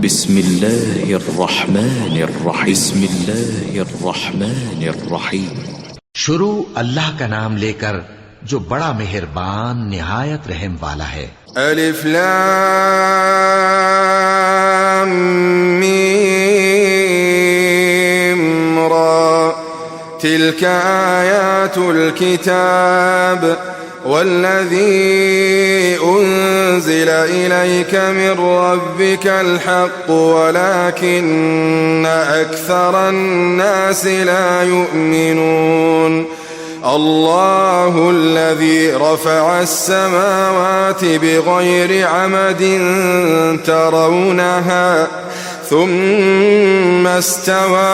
बिस्मिल्लाहिर्रहमानिर्रहीम। शुरू अल्लाह का नाम लेकर जो बड़ा मेहरबान निहायत रहम वाला है। अलिफ लाम मीम रा तिल्क आयातुल किताब वल्लज़ी उन्ज़िल इलैक मिन रब्बिकल हक़्क़ वलाकिन्न अक्सरन नासि ला युमिनून। अल्लाहुल्लज़ी रफ़अस समावाति बिग़ैरि अमदिन तरौनहा थुम्मा इस्तवा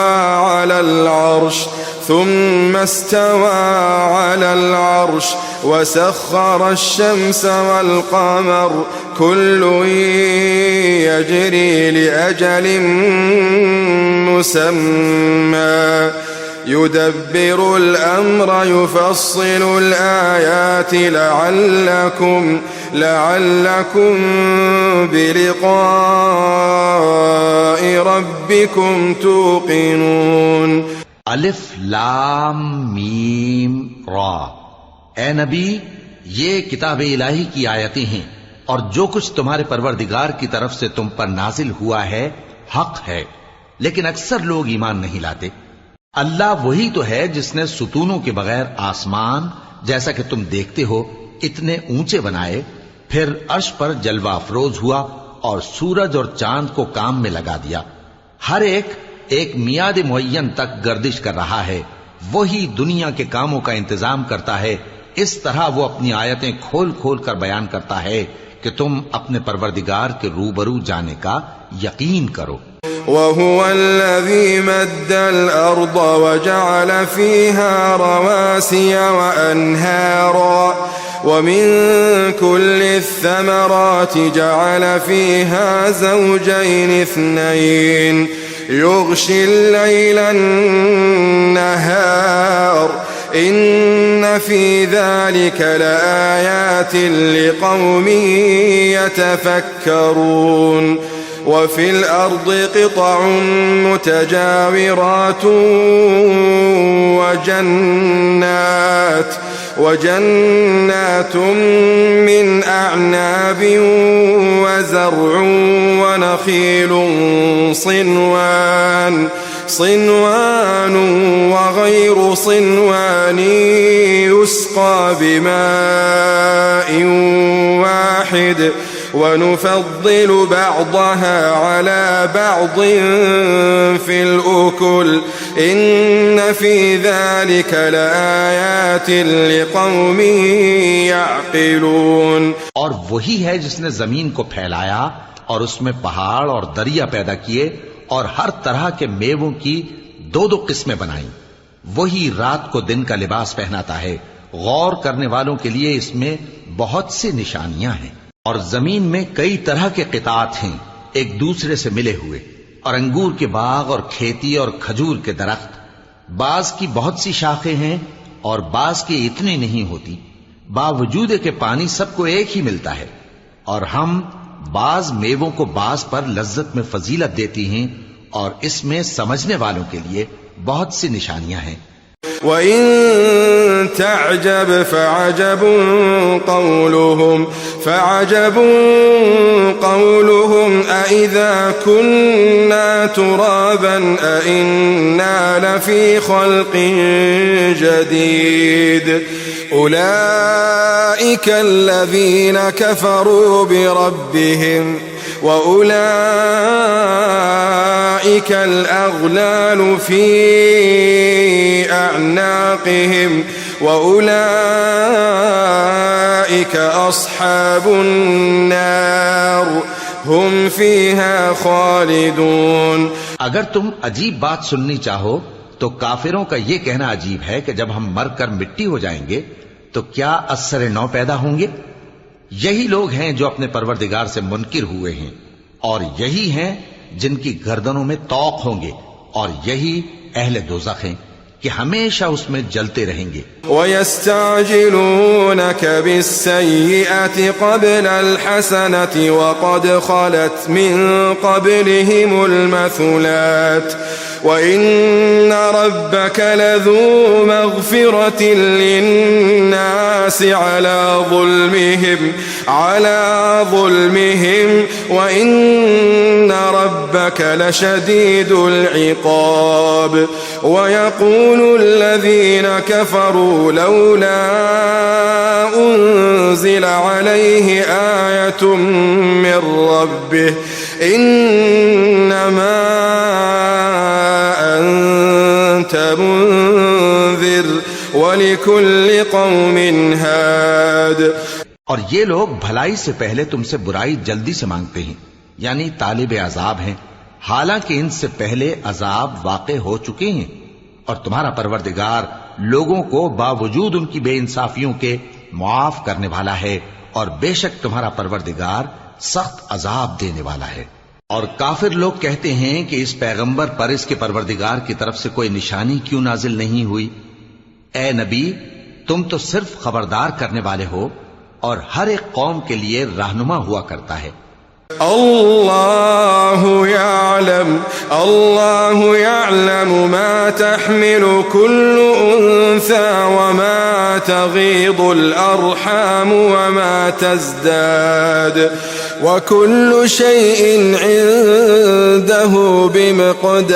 अलल अर्श वसख़्ख़र अश-शम्स वल क़मर कुल्लुन यजरी लिअजलिन मुसम्मा युदब्बिरुल अम्र युफ़स्सिलुल आयाति लअल्लकुम बिलिक़ाइ रब्बिकुम तुक़िनून। अलिफ लाम मीम रा। ए नबी, ये किताब इलाही की आयतें हैं और जो कुछ तुम्हारे परवरदिगार की तरफ से तुम पर नाजिल हुआ है हक है, लेकिन अक्सर लोग ईमान नहीं लाते। अल्लाह वही तो है जिसने सुतूनों के बगैर आसमान, जैसा कि तुम देखते हो, इतने ऊंचे बनाए, फिर अर्श पर जलवा अफरोज हुआ और सूरज और चांद को काम में लगा दिया। हर एक मियाद मुअय्यन तक गर्दिश कर रहा है। वही दुनिया के कामों का इंतजाम करता है। इस तरह वो अपनी आयतें खोल खोल कर बयान करता है कि तुम अपने परवरदिगार के रूबरू जाने का यकीन करो। वहुवल्लज़ी मद्दल अर्द वजअल फीहा रवासिय वअन्हारा वमिन कुल्लि थमराति जअल फीहा ज़ौजैन इस्नैन युग़शिल लैला अन्नहार इन्न फी ज़ालिक लआयातिन लिक़ौमिन यतफ़क्करून। वफ़िल अर्दि क़ितअुन मुतजाविरात वजन्नातुन मिन अअनाबिन वज़र्उन वनख़ीलुन صنوان وغير صنوان يسقى بماء واحد ونفضل بعضها على بعض في الأكل إن في ذلك لآيات لقوم يعقلون। और वही है जिसने जमीन को फैलाया और उसमें पहाड़ और दरिया पैदा किए और हर तरह के मेवों की दो दो किस्में बनाई। वही रात को दिन का लिबास पहनाता है। गौर करने वालों के लिए इसमें बहुत सी निशानियां हैं। और जमीन में कई तरह के क़ितात हैं एक दूसरे से मिले हुए, और अंगूर के बाग और खेती और खजूर के दरख्त। बाज की बहुत सी शाखें हैं और बाज की इतनी नहीं होती। बावजूद के पानी सबको एक ही मिलता है। और हम बाज मेवों को बाज पर लज्जत में फजीलत देती हैं और इसमें समझने वालों के लिए बहुत सी निशानियां हैं। वइन तअजब क़ौलुहुम अइज़ा कुन्ना तुराबन अइन्ना लफ़ी ख़ल्क़िन जदीद उलाइका अल्लज़ीना कफ़रू बिरब्बिहिम वउलाइका अल-अग़लालु फ़ी अअनाक़िहिम वउलाइका अस्हाबुन नार हुम फ़ीहा ख़ालिदून। अगर तुम अजीब बात सुननी चाहो तो काफिरों का यह कहना अजीब है कि जब हम मरकर मिट्टी हो जाएंगे तो क्या असर नौ पैदा होंगे। यही लोग हैं जो अपने परवरदिगार से मुनकिर हुए हैं और यही हैं जिनकी गर्दनों में तौक होंगे और यही अहले दोज़ख हैं। कि हमेशा उसमें जलते रहेंगे। वयस्तअजिलूनक बिस्सय्यिअति क़ब्ल अल-हसनति वक़द ख़लत मिन क़ब्लिहिमुल मथुलात वइन्न रब्बक लज़ू मग़फ़िरतिन लिन्नासि अला ज़ुल्मिहिम वइन्न रब्बक लशदीदुल इक़ाब वयक़ूलु الذين كفروا لولا أنزل عليه آية من ربه إنما أنت منذر ولكل قوم هاد। और ये लोग भलाई से पहले तुमसे बुराई जल्दी से मांगते हैं, यानी तालिब अजाब हैं, हालांकि इनसे पहले अजाब वाक़े हो चुके हैं। और तुम्हारा परवरदिगार लोगों को बावजूद उनकी बेइंसाफियों के मुआफ करने वाला है, और बेशक तुम्हारा परवरदिगार सख्त अजाब देने वाला है। और काफिर लोग कहते हैं कि इस पैगंबर पर इसके परवरदिगार की तरफ से कोई निशानी क्यों नाजिल नहीं हुई। ए नबी, तुम तो सिर्फ खबरदार करने वाले हो और हर एक कौम के लिए रहनुमा हुआ करता है। अल्लाहु यअलमु मा तहमिलु कुल्लु उन्सा वमा तगीदुल अरहाम वमा तज़दाद वकुल्लु शैइन इंदहु बिमिक़दार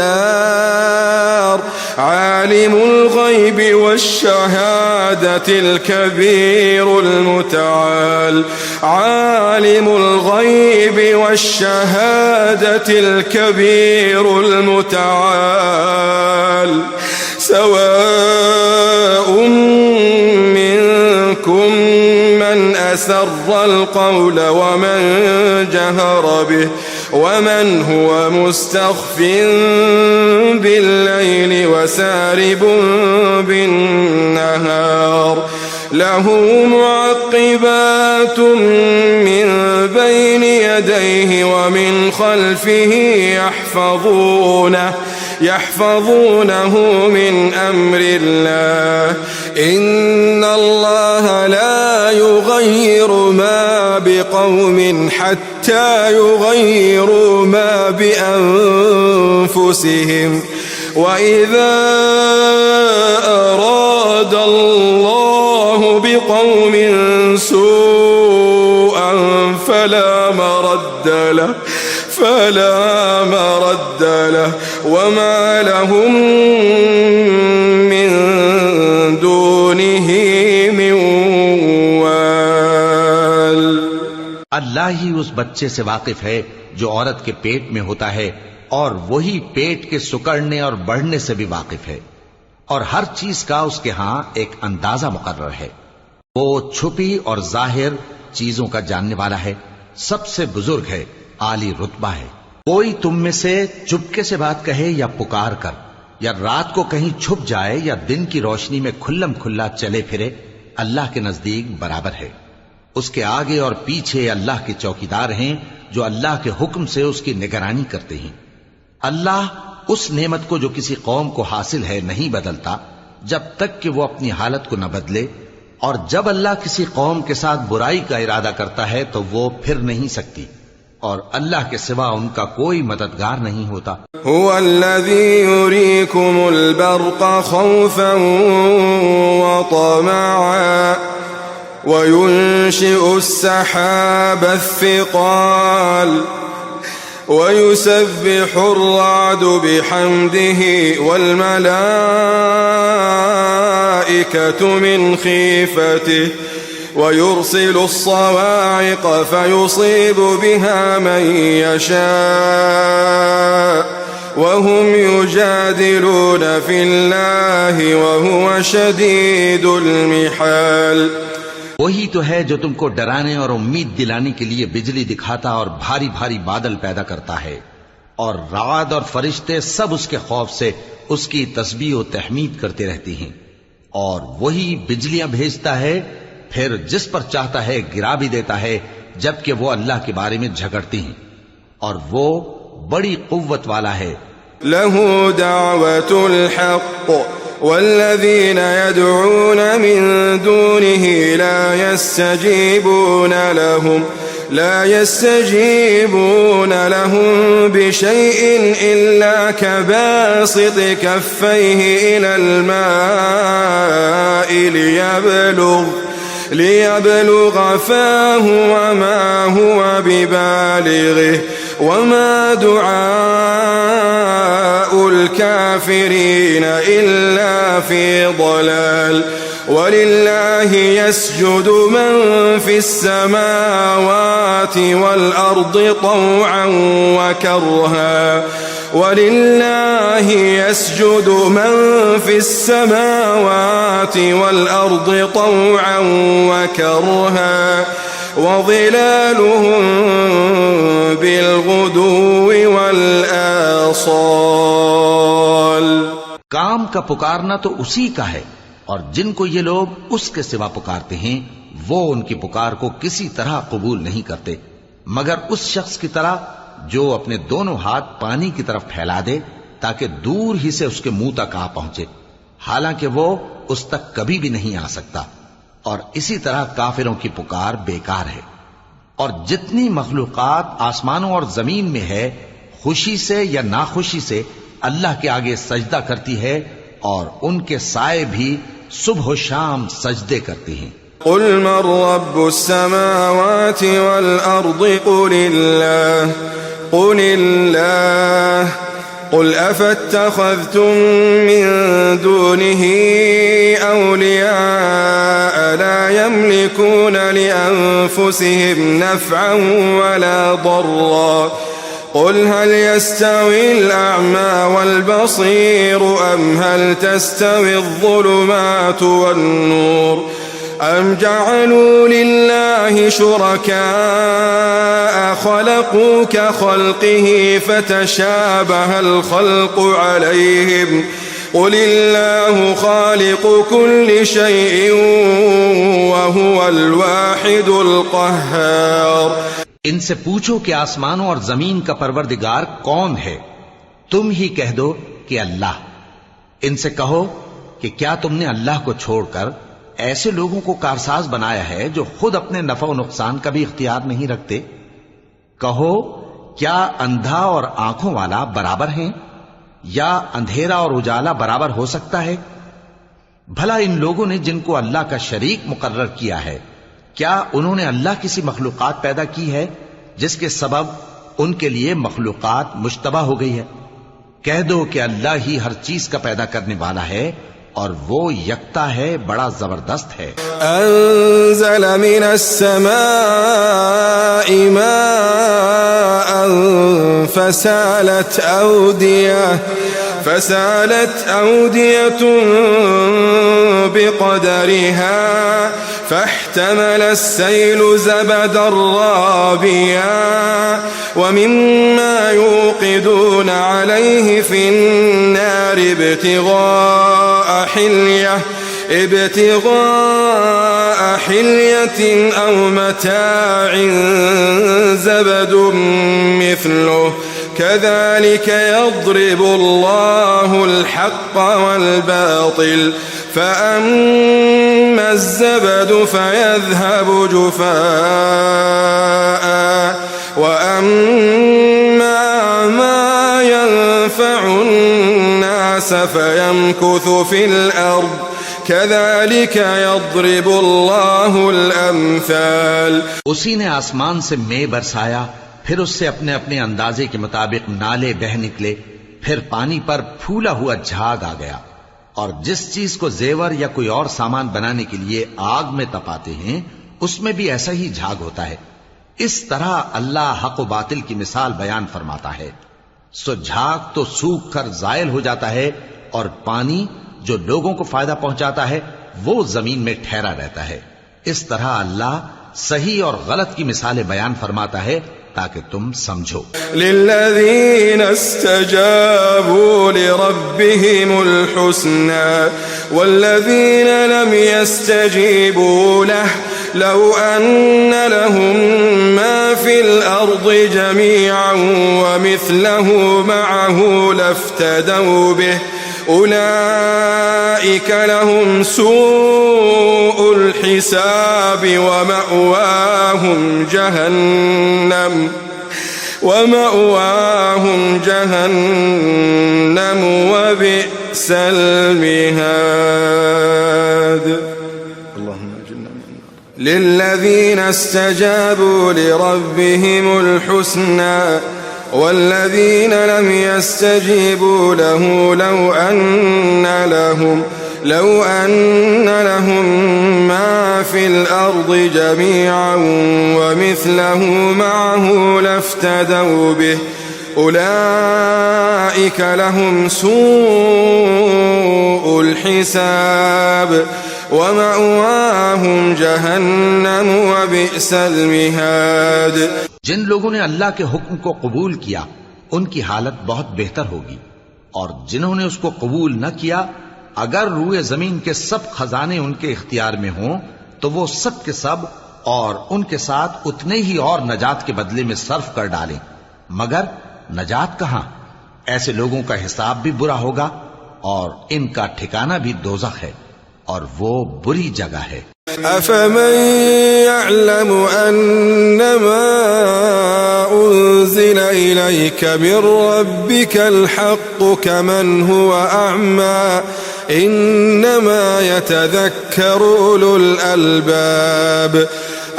आलिमुल गैबि वश्शहादतिल कबीरुल मुतआल आलिमुल गैबि वश्शहादतिल कबीरुल मुतआल सवाउन मिनकुम मन असर्रल क़ौल वमन जहर बिहि वमन हुव मुस्तख़्फ़िन बिल्लैलि वसारिबुन बिन्नहार लहू मुअक़्क़िबातुम मिन बैनि यदैहि व मिन ख़ल्फ़िहि यहफ़ज़ूनहु मिन अम्रिल्लाह इन्नल्लाह ला युग़य्यिरु मा बिक़ौमिन हत्ता युग़य्यिरु मा बिअन्फुसिहिम व इज़ा अरादा अल्लाहु बिक़ौमिन सूअन फला मरद्द लह वमा लहुम मिन दूनिही मिन वाल। अल्लाह ही उस बच्चे से वाकिफ है जो औरत के पेट में होता है, और वही पेट के सुकड़ने और बढ़ने से भी वाकिफ है, और हर चीज का उसके यहां एक अंदाजा मुकर्रर है। वो छुपी और जाहिर चीजों का जानने वाला है, सबसे बुजुर्ग है, आली रुतबा है। कोई तुम में से चुपके से बात कहे या पुकार कर, या रात को कहीं छुप जाए या दिन की रोशनी में खुल्लम खुल्ला चले फिरे, अल्लाह के नजदीक बराबर है। उसके आगे और पीछे अल्लाह के चौकीदार हैं जो अल्लाह के हुक्म से उसकी निगरानी करते हैं। अल्लाह उस नेमत को जो किसी कौम को हासिल है नहीं बदलता जब तक कि वो अपनी हालत को न बदले, और जब अल्लाह किसी कौम के साथ बुराई का इरादा करता है तो वो फिर नहीं सकती, और अल्लाह के सिवा उनका कोई मददगार नहीं होता। हुवल्लज़ी युरीकुमुल बर्क़ ख़ौफ़न व तमअन व युनशिउस सहाबस सिक़ाल व युसब्बिहुर रअदु बिहम्दिही वल मलाइकतु मिन ख़ीफ़तिही ويرسل الصواعق فيصيب بها من يشاء وهم يجادلون في الله وهو شديد المحال। वही तो है जो तुमको डराने और उम्मीद दिलाने के लिए बिजली दिखाता और भारी भारी बादल पैदा करता है, और राद और फरिश्ते सब उसके खौफ से उसकी तस्बीह और तहमीद करते रहते हैं। और वही बिजलियां भेजता है, फिर जिस पर चाहता है गिरा भी देता है, जबकि वो अल्लाह के बारे में झगड़ती हैं, और वो बड़ी कुव्वत वाला है। लहू दावतुल हक़्क़ والذين يدعون من دونه لا يستجيبون لهم بشيء إلا كباسط كفيه إلى الماء ليبلغ فاه وما هو ببالغه وما دعاء الكافرين إلا في ضلال ولله يسجد من في السماوات والأرض طوعا وكرها وظلالهم بالغدو والآصال। काम का पुकारना तो उसी का है और जिनको ये लोग उसके सिवा पुकारते हैं वो उनकी पुकार को किसी तरह कबूल नहीं करते मगर उस शख्स की तरह जो अपने दोनों हाथ पानी की तरफ फैला दे ताकि दूर ही से उसके मुंह तक आ पहुंचे, हालांकि वो उस तक कभी भी नहीं आ सकता। और इसी तरह काफिरों की पुकार बेकार है। और जितनी मखलूकात आसमानों और जमीन में है, खुशी से या नाखुशी से अल्लाह के आगे सजदा करती है और उनके साए भी सुबह शाम सजदे करते हैं। कुल मन रब्बुस समावाति वल अर्दि कुलिल्लाह कुल अफत्तखज़्तुम मिन दूनिही औलियाअ ला यमलिकून लिअन्फुसिहिम नफ़अन वला ضرا قل هل يستوي الأعمى والبصير أم هل تستوي الظلمات والنور أم جعلوا لله شركاء خلقوا كخلقه فتشابه الخلق عليهم قل الله خالق كل شيء وهو الواحد القهار। इनसे पूछो कि आसमानों और जमीन का परवरदिगार कौन है, तुम ही कह दो कि अल्लाह। इनसे कहो कि क्या तुमने अल्लाह को छोड़कर ऐसे लोगों को कारसाज बनाया है जो खुद अपने नफा और नुकसान का भी इख्तियार नहीं रखते। कहो क्या अंधा और आंखों वाला बराबर हैं या अंधेरा और उजाला बराबर हो सकता है? भला इन लोगों ने जिनको अल्लाह का शरीक मुकर्रर किया है, क्या उन्होंने अल्लाह किसी मखलूकात पैदा की है जिसके सबब उनके लिए मखलूकात मुश्तबा हो गई है? कह दो कि अल्लाह ही हर चीज का पैदा करने वाला है और वो यकता है, बड़ा जबरदस्त है। अंज़ल मिनस समाई माअन फसालत अवदियतुन बिक़दरिहा فاحتمل السيل زبدا رابيا وممما يوقدون عليه في النار ابتغاء حلية أو متاع زبد مثله كذلك يضرب الله الحق والباطل فأما الزبد فيذهب جفاء وأما ما ينفع الناس فيمكث في الأرض كذلك يضرب الله الأمثال। उसी ने आसमान से मे बरसाया, फिर उससे अपने अपने अंदाजे के मुताबिक नाले बह निकले, फिर पानी पर फूला हुआ झाग आ गया। और जिस चीज को जेवर या कोई और सामान बनाने के लिए आग में तपाते हैं उसमें भी ऐसा ही झाग होता है। इस तरह अल्लाह हक व बातिल की मिसाल बयान फरमाता है। सो झाग तो सूख कर जायल हो जाता है और पानी जो लोगों को फायदा पहुंचाता है वो जमीन में ठहरा रहता है। इस तरह अल्लाह सही और गलत की मिसालें बयान फरमाता है ताकि तुम समझो। लिल्लज़ीना इस्तजाबू लिरब्बिहिमुल हुस्ना वल्लज़ीना लम यस्तजीबू लहु लौ अन्न लहुम मा फिल अर्दि जमीअन व मिस्लहु मअहु लफ्तदौ बिहि أولئك لهم سوء الحساب ومأواهم جهنم وبئس المهاد. اللهم اجعلنا من النار. للذين استجابوا لربهم الحسنى والذين لم يستجيبوا له لو أن لهم ما في الأرض جميعا ومثله معه لافتدوا به أولئك لهم سوء الحساب ومأواهم جهنم وبئس المهاد. जिन लोगों ने अल्लाह के हुक्म को कबूल किया उनकी हालत बहुत बेहतर होगी, और जिन्होंने उसको कबूल न किया अगर रूए जमीन के सब खजाने उनके इख्तियार में हों तो वो सब के सब और उनके साथ उतने ही और नजात के बदले में सर्फ कर डालें, मगर नजात कहां? ऐसे लोगों का हिसाब भी बुरा होगा और इनका ठिकाना भी दोज़ख है और वो बुरी जगह है। अफमन यअलमु अन्नमा उन्ज़िल इलैक मिन रब्बिकल हक़्क़ु कमन हुवा अअमा इन्नमा यतज़क्करु उलुल अलबाब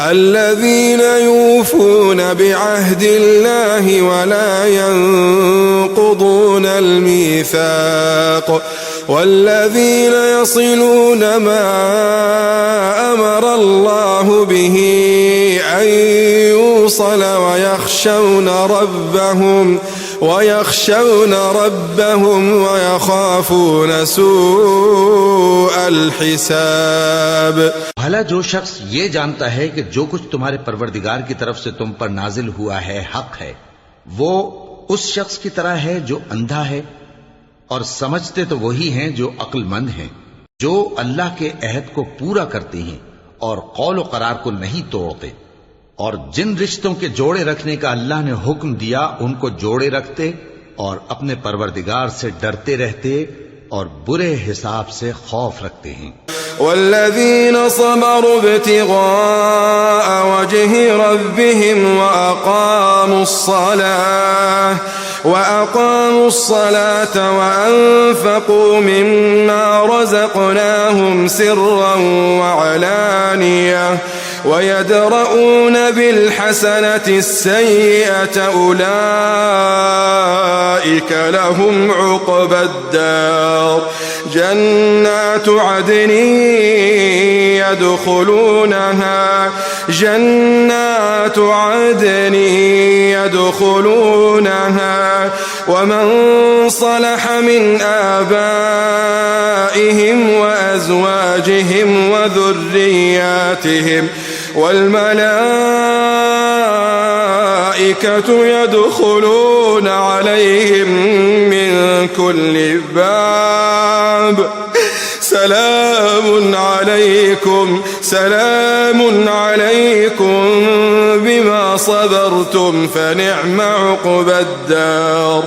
الذين يوفون بعهد الله ولا ينقضون الميثاق والذين يصلون ما أمر الله به أن يوصل ويخشون ربهم ويخافون سوء الحساب. भला जो शख्स ये जानता है कि जो कुछ तुम्हारे परवरदिगार की तरफ से तुम पर नाजिल हुआ है हक है, वो उस शख्स की तरह है जो अंधा है, और समझते तो वही हैं जो अक्लमंद हैं, जो अल्लाह के अहद को पूरा करते हैं और कौल व करार को नहीं तोड़ते, और जिन रिश्तों के जोड़े रखने का अल्लाह ने हुक्म दिया उनको जोड़े रखते और अपने परवरदिगार से डरते रहते और बुरे हिसाब से खौफ रखते हैं। वल्लज़ीन सबरू इब्तिग़ाअ वजहि रब्बिहिम وأقاموا الصلاة وأنفقوا مما رزقناهم سرا وعلانية ويدرؤون بالحسنة السيئة أولئك لهم عقبى الدار جنات عدن يدخلونها ومن صلح من آبائهم وأزواجهم وذرياتهم والملائكة يدخلون عليهم من كل باب سلام عليكم بما صبرتم فنعم عقبى الدار.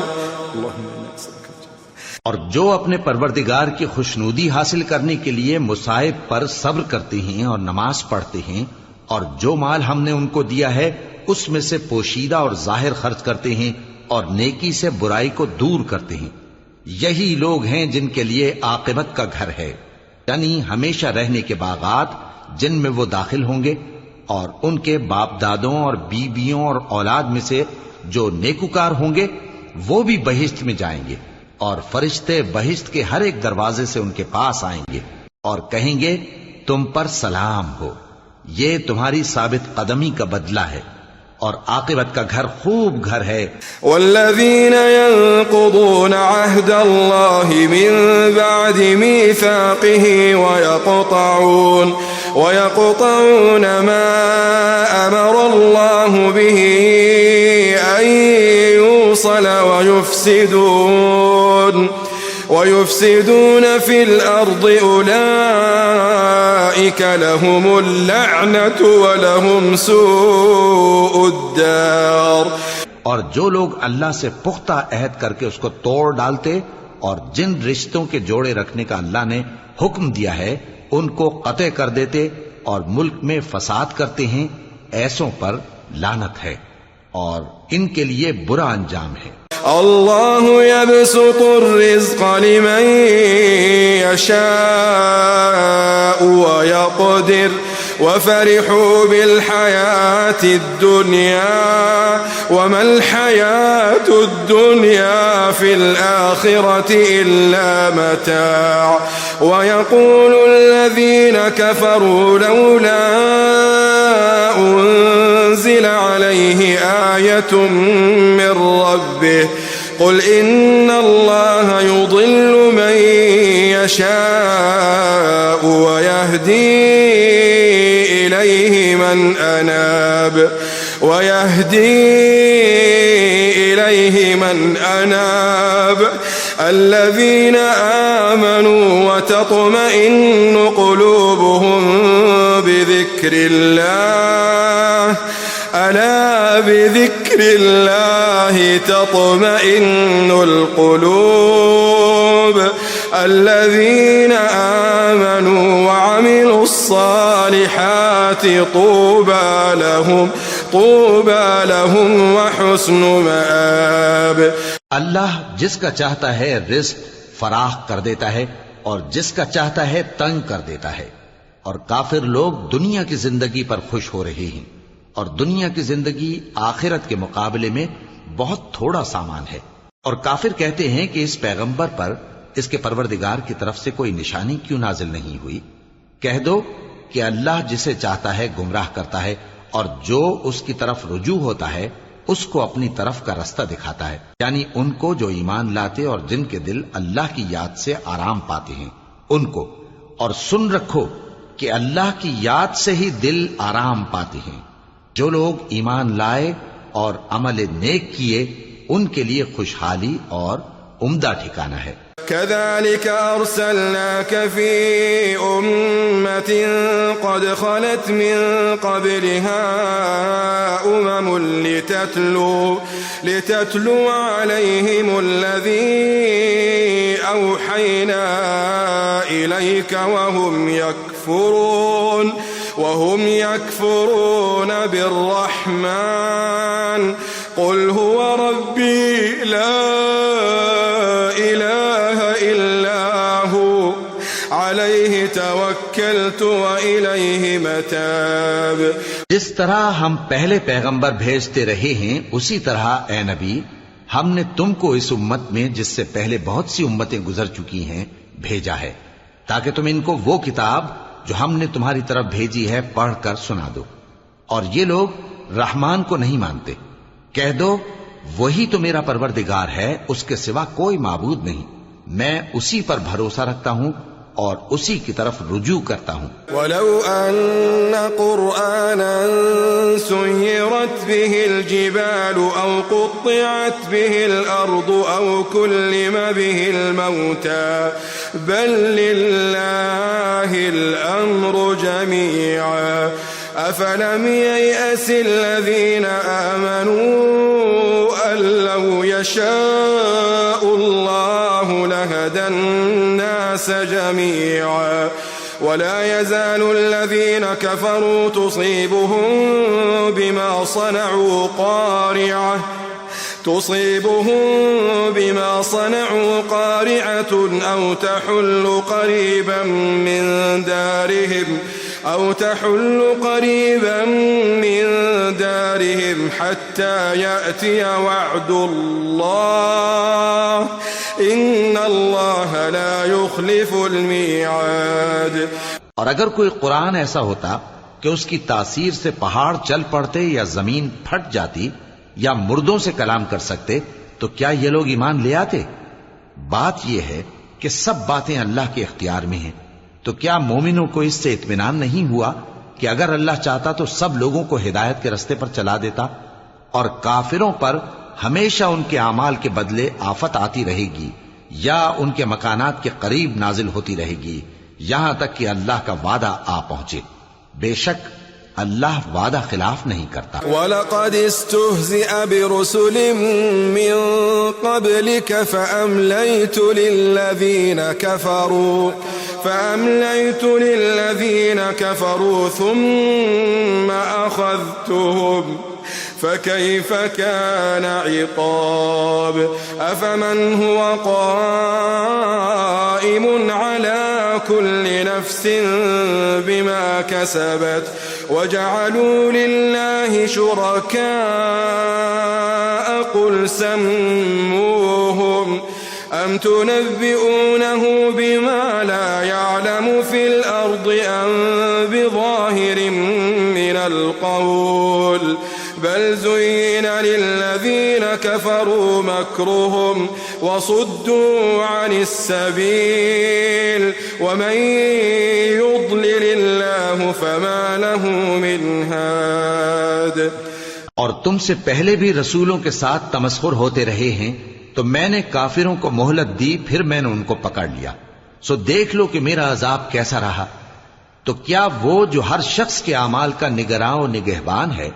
और जो अपने परवरदिगार की खुशनूदी हासिल करने के लिए मुसाइब पर सब्र करते हैं और नमाज पढ़ते हैं, और जो माल हमने उनको दिया है उसमें से पोशीदा और जाहिर खर्च करते हैं और नेकी से बुराई को दूर करते हैं, यही लोग हैं जिनके लिए आकिबत का घर है, यानी हमेशा रहने के बागात जिनमें वो दाखिल होंगे, और उनके बाप दादों और बीबियों और औलाद में से जो नेकुकार होंगे वो भी बहिश्त में जाएंगे, और फरिश्ते बहिश्त के हर एक दरवाजे से उनके पास आएंगे और कहेंगे तुम पर सलाम हो, ये तुम्हारी साबित कदमी का बदला है और आकिबत का घर खूब घर है. वल्लज़ीन यंक़ुदून अहदल्लाहि मिन बअदि मीसाक़िहि वयक़तऊन मा अमरल्लाहु बिहि अन युसल वयुफ्सिदून फिल अर्दि उलाइक लहुमुल लअनतु व लहुम सूउद दार. और जो लोग अल्लाह से पुख्ता अहद करके उसको तोड़ डालते और जिन रिश्तों के जोड़े रखने का अल्लाह ने हुक्म दिया है उनको कतई कर देते और मुल्क में फसाद करते हैं, ऐसों पर लानत है और इनके लिए बुरा अंजाम है। अल्लाहु यबसुतुर रिज़्क़ लिमन यशाअ व यक़दिर वफ़रिहू बिल हयातिद दुनिया वमल हयातुद दुनिया फिल आखिरति इल्ला मताअ व यक़ूलुल लज़ीना कफ़रू लौला उन्ज़िल अलैहि आयतुम मिर रब्बिह क़ुल इन्नल्लाह युज़िल्लु मन यशाअ व यहदी इलैहि मन अनाब الذين آمنوا وتطمئن قلوبهم بذكر الله ألا بذكر الله تطمئن القلوب الذين آمنوا وعملوا الصالحات طوبى لهم وحسن مآب। अल्लाह जिसका चाहता है रिज़्क़ फराख कर देता है और जिसका चाहता है तंग कर देता है। और काफिर लोग दुनिया की जिंदगी पर खुश हो रहे हैं और दुनिया की जिंदगी आखिरत के मुकाबले में बहुत थोड़ा सामान है। और काफिर कहते हैं कि इस पैगंबर पर इसके परवरदिगार की तरफ से कोई निशानी क्यों नाजिल नहीं हुई। कह दो कि अल्लाह जिसे चाहता है गुमराह करता है और जो उसकी तरफ रुजू होता है उसको अपनी तरफ का रास्ता दिखाता है, यानी उनको जो ईमान लाते और जिनके दिल अल्लाह की याद से आराम पाते हैं उनको। और सुन रखो कि अल्लाह की याद से ही दिल आराम पाते हैं। जो लोग ईमान लाए और अमल नेक किए उनके लिए खुशहाली और उम्दा ठिकाना है। कज़ालिक अर्सलनाक फी उम्मतिन क़द ख़लत मिन क़ब्लिहा उममुन लितत्लू अलैहिमुल्लज़ी औहैना इलैक वहुम यकफुरून बिर्रहमान क़ुल हुवा रब्बी ला अलैहि तवक्कलतु व इलैहि मताब। जिस तरह हम पहले पैगंबर भेजते रहे हैं उसी तरह ए नबी हमने तुमको इस उम्मत में जिससे पहले बहुत सी उम्मतें गुजर चुकी हैं भेजा है ताकि तुम इनको वो किताब जो हमने तुम्हारी तरफ भेजी है पढ़कर सुना दो। और ये लोग रहमान को नहीं मानते। कह दो वही तो मेरा परवरदिगार है, उसके सिवा कोई माबूद नहीं। मैं उसी पर भरोसा रखता हूं और उसी की तरफ रुजू करता हूं। वलौ अन्न कुरआनन सुय्यरत बिहिल जिबालु औ कुत्तिअत बिहिल अर्दु औ कुल्लिमा बिहिल मौता बल लिल्लाहिल अम्रु जमीआ अफलम ययअसिल लज़ीना आमनू अल्लौ यशाअुल्लाहु लहदन नास जमीआ वला यज़ालु الذين كفروا تصيبهم بما صنعوا قارعة أو تحل قريبا من دارهم حتى يأتي وعد الله إن الله لا يخلف الميعاد। और अगर कोई कुरान ऐसा होता कि उसकी तासीर से पहाड़ चल पड़ते या जमीन फट जाती या मुर्दों से कलाम कर सकते तो क्या ये लोग ईमान ले आते। बात यह है कि सब बातें अल्लाह के इख्तियार में हैं। तो क्या मोमिनों को इससे इत्मीनान नहीं हुआ कि अगर अल्लाह चाहता तो सब लोगों को हिदायत के रास्ते पर चला देता। और काफिरों पर हमेशा उनके आमाल के बदले आफत आती रहेगी या उनके मकानात के करीब नाजिल होती रहेगी यहां तक कि अल्लाह का वादा आ पहुंचे। बेशक अल्लाह वादा खिलाफ नहीं करता। वलक़द इस्तुहज़िअ बिरुसुलिम मिन क़ब्लिक फ़अमलयतु लिल्लज़ीन कफ़रू थुम्मा अख़ज़्तुहुम फकैफ़ कान इक़ाब अफ़मन हुव क़ाइमुन अला कुल्लि नफ़्सिन बिमा कसबत वजअलू लिल्लाहि शुरकाअ क़ुल सम्मूहुम अम तुनब्बिऊनहु बिमा ला यअलमु फ़िल अर्दि अम बिज़ाहिरिम मिनल क़ौल बल ज़ुय्यिन लिल्लज़ीन कफ़रू मक्रुहुम वसुद्दू अनिस सबील वमन युضलिलिल्लाहु फमा लहु मिन हाद। और तुमसे पहले भी रसूलों के साथ तमस्खुर होते रहे हैं, तो मैंने काफिरों को मोहलत दी, फिर मैंने उनको पकड़ लिया। सो देख लो कि मेरा अजाब कैसा रहा। तो क्या वो जो हर शख्स के आमाल का निगरां और निगहबान है,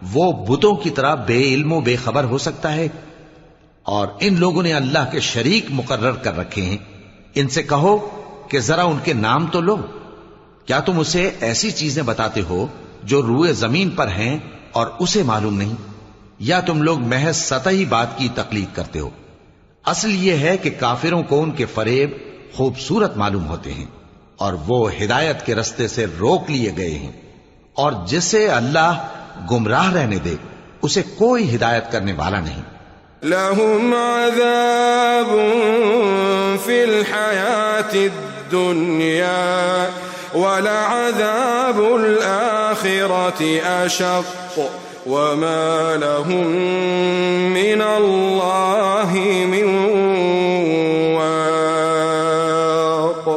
वो बुतों की तरह बेइल्मो बेखबर हो सकता है? और इन लोगों ने अल्लाह के शरीक मुकर्रर कर रखे हैं। इनसे कहो कि जरा उनके नाम तो लो। क्या तुम उसे ऐसी चीजें बताते हो जो रूए जमीन पर हैं और उसे मालूम नहीं? या तुम लोग महज सतही बात की तकलीद करते हो? असल यह है कि काफिरों को उनके फरेब खूबसूरत मालूम होते हैं और वो हिदायत के रस्ते से रोक लिए गए हैं। और जिसे अल्लाह गुमराह रहने दे, उसे कोई हिदायत करने वाला नहीं। लहुम अज़ाबुन फिल हयातिद दुनिया वलअज़ाबुल आखिरति अशक़्क़ वमा लहुम मिनल्लाहि मिन वाक़।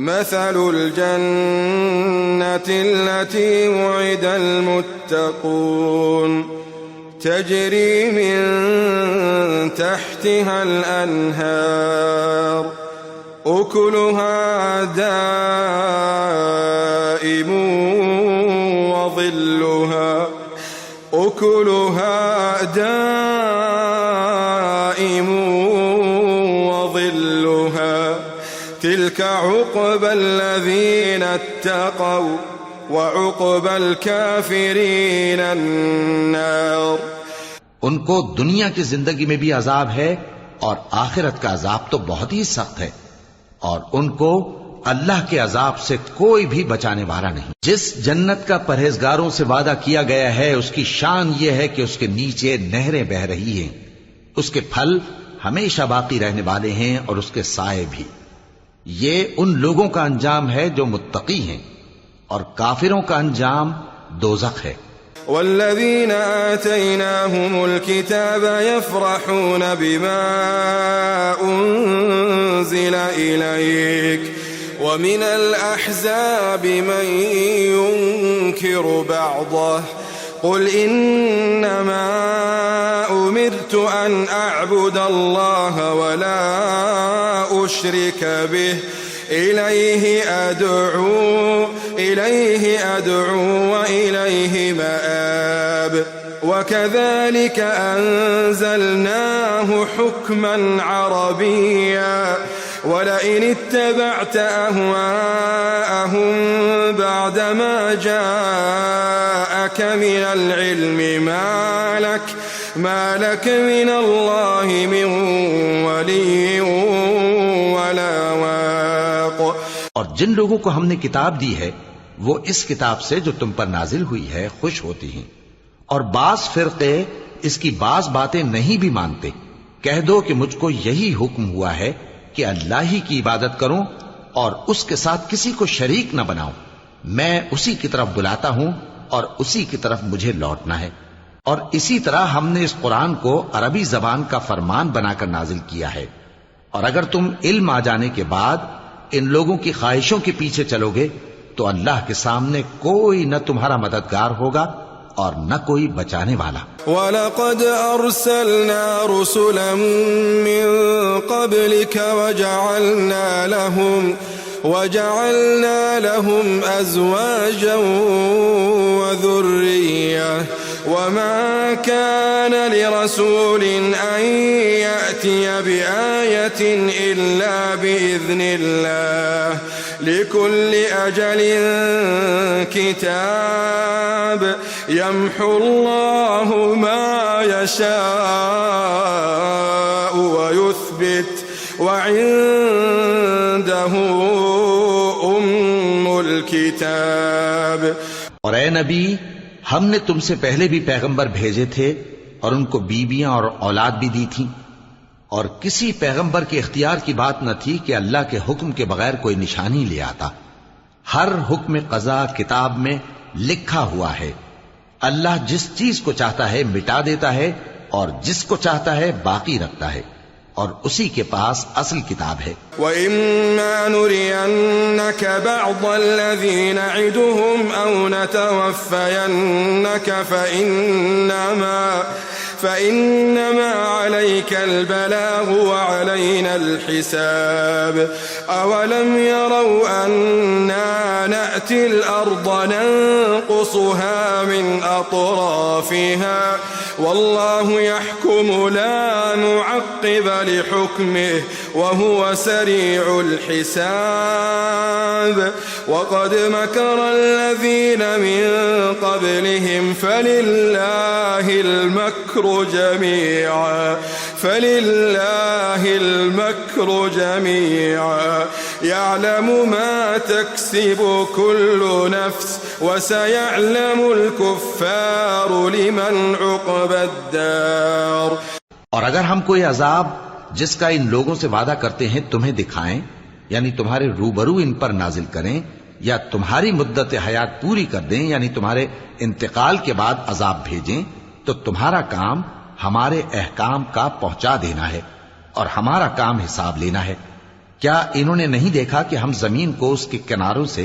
मसलुल जन्नति अल्लती वुइदल मुत्तक़ून तजरी मिन तहतिहल अन्हार उकुलुहा दाइमुन वज़िल्लुहा तिल्क उक़बल लज़ीना इत्तक़व वउक़बल काफ़िरीन अन्नार। उनको दुनिया की जिंदगी में भी अजाब है और आखिरत का अजाब तो बहुत ही सख्त है, और उनको अल्लाह के अजाब से कोई भी बचाने वाला नहीं। जिस जन्नत का परहेजगारों से वादा किया गया है, उसकी शान यह है कि उसके नीचे नहरें बह रही हैं, उसके फल हमेशा बाकी रहने वाले हैं और उसके साए भी। ये उन लोगों का अंजाम है जो मुत्तकी हैं, और काफिरों का अंजाम दोज़ख है। वल्लज़ीन आतैनाहुमुल किताब यफ़रहून बिमा उन्ज़िला इलैक वमिनल अहज़ाबि मन युनकिरु बअदह क़ुल इन्नमा उमिरतु अन अअबुदल्लाह वला उश्रिक बिह इलैहि अद'ू व इलैहि मआब वकज़ालिक अंज़लनाहु हुक्मन अरबिय्या वलइन इत्तबअत अहवाअहुम बअदमा जाअक मिनल इल्मि मा लक मिनल्लाहि मिन वलिय्यिन वला वाक़। और जिन लोगों को हमने किताब दी है, वो इस किताब से जो तुम पर नाजिल हुई है खुश होती हैं, और बास फिरके इसकी बास बातें नहीं भी मानते। कह दो कि मुझको यही हुक्म हुआ है कि अल्लाह ही की इबादत करूं और उसके साथ किसी को शरीक न बनाऊं। मैं उसी की तरफ बुलाता हूं और उसी की तरफ मुझे लौटना है। और इसी तरह हमने इस कुरान को अरबी जबान का फरमान बनाकर नाजिल किया है। और अगर तुम इल्म आ जाने के बाद इन लोगों की ख्वाहिशों के पीछे चलोगे, तो अल्लाह के सामने कोई न तुम्हारा मददगार होगा और न कोई बचाने वाला। वलक़द अर्सलना रुसुलन मिन क़ब्लिक वजअलना लहुम अज़वाजन वज़ुर्रिय्या वमा कान लिरसूलिन अन यअतिय बिआयतिन इल्ला बिइज़्निल्लाह लिकुल्लि अजलिन किताब यम्हु अल्लाहु मा यशाअ वयुस्बित वइंदहु उम्मुल किताब। और ए नबी, हमने तुमसे पहले भी पैगंबर भेजे थे और उनको बीबियां और औलाद भी दी थी, और किसी पैगंबर के इख्तियार की बात न थी कि अल्लाह के हुक्म के बगैर कोई निशानी ले आता। हर हुक्म कज़ा किताब में लिखा हुआ है। अल्लाह जिस चीज को चाहता है मिटा देता है और जिसको चाहता है बाकी रखता है, और उसी के पास असल किताब है। वइम्मा नुरियन्नक बअज़ल्लज़ी नइदुहुम औ नतवफ़्फ़यन्नक फ़इन्नमा अलैकल बलागु वअलैनल हिसाब। अवलम यरौ अन्ना नअतिल अर्द नंक़ुसुहा मिन अतराफ़िहा वल्लाहु यहकुमु ला मुअक़्क़िब लिहुक्मिहि वहुव सरीउल हिसाब। वक़द मकरा अल्लज़ीन मिन क़ब्लिहिम फलिल्लाहिल मक्रु जमीआ यअलमु मा तक्सिबु कुल्लु नफ्स वसयअलमुल कुफ़्फ़ारु लिमन उक़बद्दार। और अगर हम कोई अजाब जिसका इन लोगों से वादा करते हैं तुम्हें दिखाएं, यानी तुम्हारे रूबरू इन पर नाजिल करें, या तुम्हारी मुद्दत हयात पूरी कर दें, यानी तुम्हारे इंतकाल के बाद अजाब भेजें, तो तुम्हारा काम हमारे अहकाम का पहुंचा देना है और हमारा काम हिसाब लेना है। क्या इन्होंने नहीं देखा कि हम जमीन को उसके किनारों से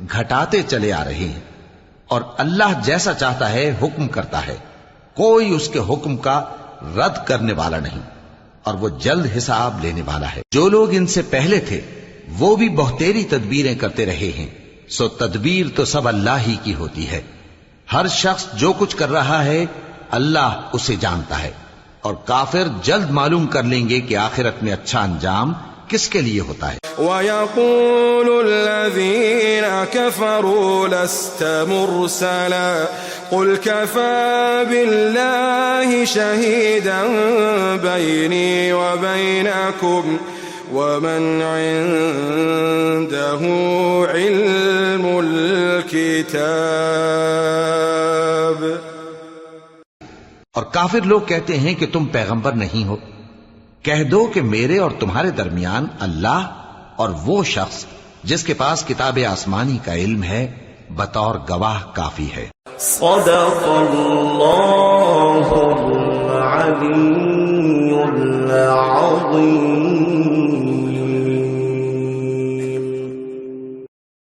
घटाते चले आ रहे हैं, और अल्लाह जैसा चाहता है हुक्म करता है, कोई उसके हुक्म का रद्द करने वाला नहीं, और वो जल्द हिसाब लेने वाला है। जो लोग इनसे पहले थे वो भी बहुतेरी तदबीरें करते रहे हैं, सो तदबीर तो सब अल्लाह ही की होती है। हर शख्स जो कुछ कर रहा है अल्लाह उसे जानता है, और काफिर जल्द मालूम कर लेंगे कि आखिरत में अच्छा अंजाम किसके लिए होता है। वयक़ूलुल्लज़ीन कफ़रू लस्त मुरसला क़ुल कफ़ा बिल्लाहि शहीदन बैनी व बैनकुम वमन इंदहु इल्मुल किताब। और काफिर लोग कहते हैं कि तुम पैगंबर नहीं हो। कह दो कि मेरे और तुम्हारे दरमियान अल्लाह और वो शख्स जिसके पास किताब आसमानी का इल्म है बतौर गवाह काफी है। सदक़ल्लाहुल अलीयुल अज़ीम।